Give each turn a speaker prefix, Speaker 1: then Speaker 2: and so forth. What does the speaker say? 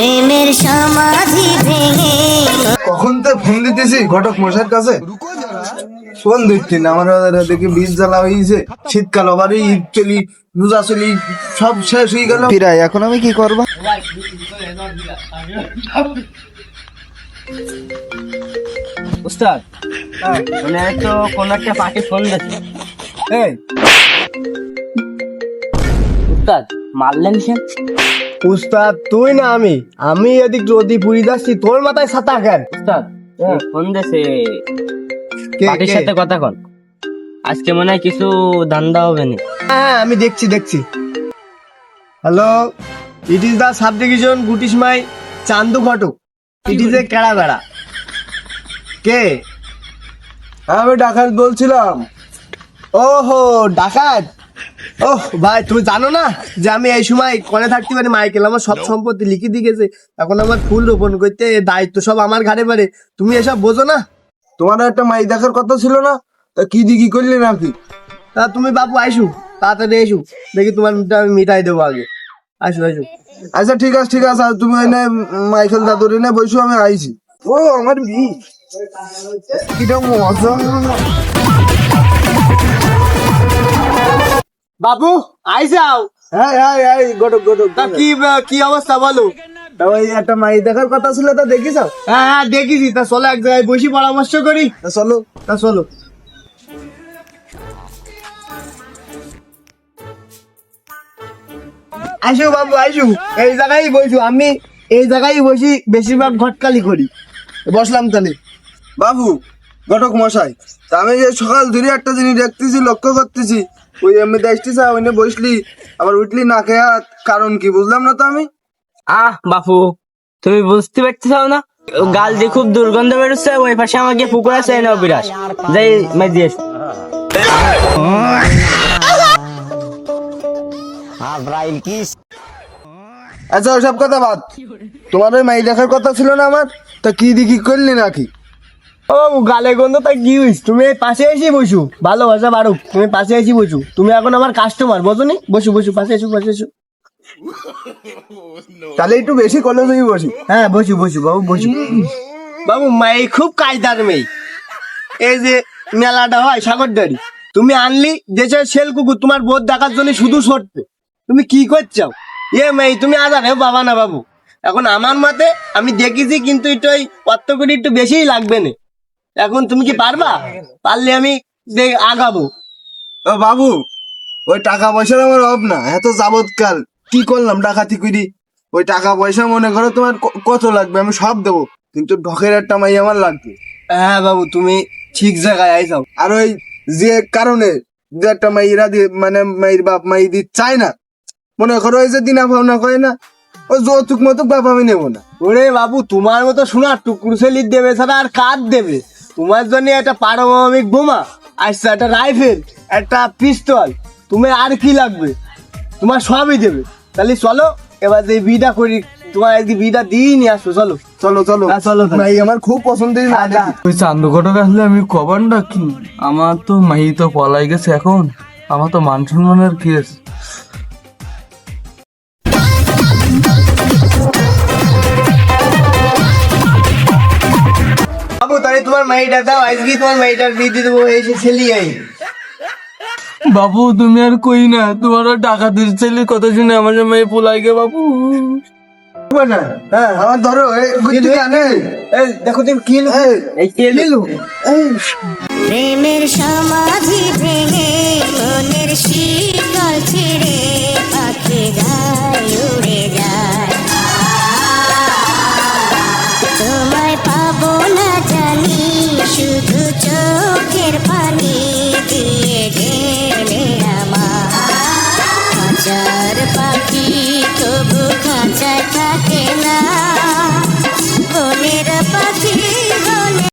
Speaker 1: প্রেমের সমাধি ভেঙে।
Speaker 2: কখন তো ফোন দিতেছি ঘটক মশাইয়ের কাছে, ফোন দিচ্ছি না। আমার দেখি বীজ জ্বালা হয়েছে, শীতকাল আবার ঈদ চলি, রোজা চলি, সব শেষ হয়ে গেল।
Speaker 3: পিরাই এখন আমি কি করবো?
Speaker 4: উস্তাদ মানে তো কোন একটা পার্টি ফোন দিচ্ছে।
Speaker 2: এই
Speaker 4: উস্তাদ মারলেন সে?
Speaker 5: উস্তাদ তুই না আমি এদিক রোদি পুরি যাচ্ছি, তোর মাথায় ছাতা কেন?
Speaker 4: উস্তাদ ফোন দিছে পার্টির
Speaker 5: কে?
Speaker 4: সাথে কথা কন, আজকে মনে হয় কিছু ধান্দা হবে না।
Speaker 5: হ্যাঁ আমি দেখছি। Hello, it is the subdivision গুটিসমাই Chandu Ghatak. It is a কেড়া বেড়া। কে?
Speaker 2: আমি ডাকাত বলছিলাম।
Speaker 5: ওহো ডাকাত। ওহ ভাই তুমি জানো না যে আমি এই সময় কোনে থাকতে পারি? মাইকেল আমার সব সম্পত্তি লিখে দিয়ে গেছে, এখন আমার ফুল রোপণ করতে দায়িত্ব সব আমার ঘাড়ে পারে। তুমি এসব বোঝো না?
Speaker 2: তোমার একটা মাই দেখার কথা ছিল না, তা কি দিকি করলি নাকি?
Speaker 5: তা তুমি বাবু আইসু, তাড়াতাড়ি এসু, দেখি তোমার মুখটা আমি মিটাই দেবো আগে। আইসু।
Speaker 2: আচ্ছা ঠিক আছে আর তুমি এনে মাইকেল দাদুর এনে বসো, আমি আইছি। ও আমার বীজ কিটা মজা।
Speaker 5: বাবু আইসাও।
Speaker 2: হ্যাঁ ঘটক
Speaker 5: তা কি অবস্থা বলো?
Speaker 2: তা ওই একটা মাই দেখার কথা ছিল, তা দেখিস?
Speaker 5: হ্যাঁ দেখেছি। তা চলো এক জায়গায় বসি পরামর্শ করি।
Speaker 2: চলো।
Speaker 5: তা চলো। আইসু বাবু আইসু, এই জায়গায় বসু। আমি এই জায়গায় বসি, বেশিরভাগ ঘটকালি করি। বসলাম তাহলে।
Speaker 2: বাবু ঘটক মশাই, তা আমি যে সকাল ধরে একটা জিনিস দেখতেছি, লক্ষ্য করতেছি, ওই এমনি দেখতেছি ওই বসলি আবার উঠলি না খেয়া, কারণ কি বুঝলাম না তো আমি।
Speaker 4: বাপু তুমি বুঝতে পারতেছ না, গাল দিয়ে খুব দুর্গন্ধ বেরোচ্ছে, ওই পাশে আমাকে পুকুর আছে নাও বিরাট যাই মেজিয়ে
Speaker 2: আচ্ছা ওসব কথা বাদ, তোমার ওই মাই দেখার কথা ছিল না আমার, তা কি দিকি করলি নাকি?
Speaker 5: ও বাবু গালে গন্ধ তা কি হইস? তুমি এই পাশে এসে বসু, ভালোবাসা বাড়ুক। তুমি পাশে এসে বসু, তুমি এখন আমার কাস্টমার, বোঝো নি? বসু পাশে এসো।
Speaker 2: তাহলে একটু বেশি কলেজেই বসি।
Speaker 5: হ্যাঁ বসু বাবু বসু। বাবু মাই খুব কায়দার মেয়ে। এই যে মেলাটা হয় সাগরদারি, তুমি আনলি দেশের শেল কুকুর তোমার বোধ দেখার জন্য শুধু সরতে। তুমি কি করছো? মেয়ে তুমি আজার হে বাবা না বাবু। এখন আমার মতে আমি দেখেছি, কিন্তু একটু ওই অর্থ করে একটু বেশিই লাগবে না। এখন তুমি কি পারবা? পারলে আমি আগাবো।
Speaker 2: ও বাবু, ওই টাকা পয়সার আমার অভাব না, এত যাবৎকাল কি করলাম ডাকাতি করি, ওই টাকা পয়সা মনে করো তোমার কত লাগবে আমি সব দেবো, কিন্তু ঢকের একটা মাই আমার লাগবে।
Speaker 5: হ্যাঁ বাবু তুমি ঠিক জায়গায় আইসাও।
Speaker 2: আর ওই যে কারণে যে একটা মাইরা দিয়ে মানে মাইর বাপ মাই দি চায় না, মনে করো ওই যে দিনা ভাবনা করে না, ওই যৌতুক মতো বাপ আমি নেবো না।
Speaker 5: ওরে বাবু তোমার মতো শোনা টুকরো সেলির দেবে ছাড়া আর কার দেবে? তোমার জন্য একটা পারমাণবিক বোমা আসছে, একটা রাইফেল, একটা পিস্তল, তুমি আর কি লাগবে? তোমার সবই দেবে। তাহলে চলো এবার যে বিটা করি, তোমার একদিন বিটা দিয়ে নিয়ে আসো। চলো
Speaker 2: চলো
Speaker 5: হ্যাঁ, চলো তাহলে।
Speaker 2: মাই আমার খুব পছন্দের না।
Speaker 6: ওই চান্দু ঘটক আসলে আমি কবার ডাকি? আমার তো মাই তো পলাই গেছে, এখন আমার তো মান সম্মানের কেস।
Speaker 5: বাবু তাহলে তোমার মাইটা দাও, আজকে তোমার মাইটার বিয়ে দিয়ে দেবো। এসে ছেলি আই।
Speaker 6: বাবু তুমি আর কই না, তোমার ডাকাতির ছেলে কথা শুনে আমার মেয়ে পলাই গে বাবু।
Speaker 2: হ্যাঁ আমার ধরো
Speaker 5: দেখো তুমি কি
Speaker 2: এই
Speaker 5: এই কে নিলো?
Speaker 1: প্রেমের সমাধি